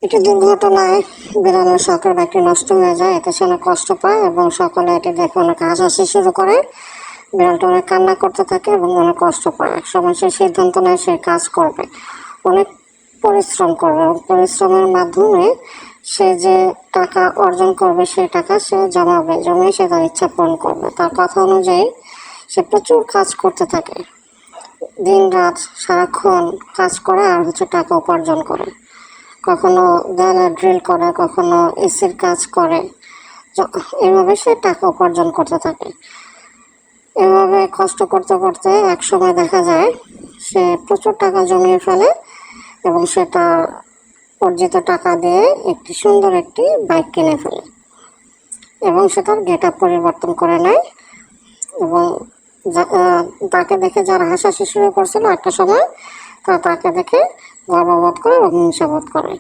এটি দুর্ঘটনায় বিড়ালের শখের ব্যাগটি নষ্ট হয়ে যায়। এতে সে অনেক কষ্ট পায় এবং সকলে এটি দেখে অনেক হাসাহাসি শুরু করে। বিড়ালটা অনেক কান্না করতে থাকে এবং অনেক কষ্ট পায়। একসময় সে সিদ্ধান্ত নেয় সে কাজ করবে, অনেক পরিশ্রম করবে এবং পরিশ্রমের মাধ্যমে সে যে টাকা অর্জন করবে সেই টাকা সে জমাবে, জমিয়ে সে তার ইচ্ছা পূরণ করবে। তার কথা অনুযায়ী সে প্রচুর কাজ করতে থাকে, দিন রাত সারাক্ষণ কাজ করে আর টাকা উপার্জন করে। কখনো দেয়ালে ড্রিল করে, কখনো এসির কাজ করে। এভাবে সে টাকা উপার্জন করতে থাকে। এভাবে কষ্ট করতে করতে এক সময় দেখা যায় সে প্রচুর টাকা জমিয়ে ফেলে এবং সে তার অর্জিত টাকা দিয়ে একটি সুন্দর একটি বাইক কিনে ফেলে এবং সে তার গেট আপ পরিবর্তন করে নেয় এবং তাকে দেখে যারা হাসাহাসি শুরু করছিল একটা সময় তারা তাকে দেখে গর্ববোধ করে এবং হিংসাবোধ করে।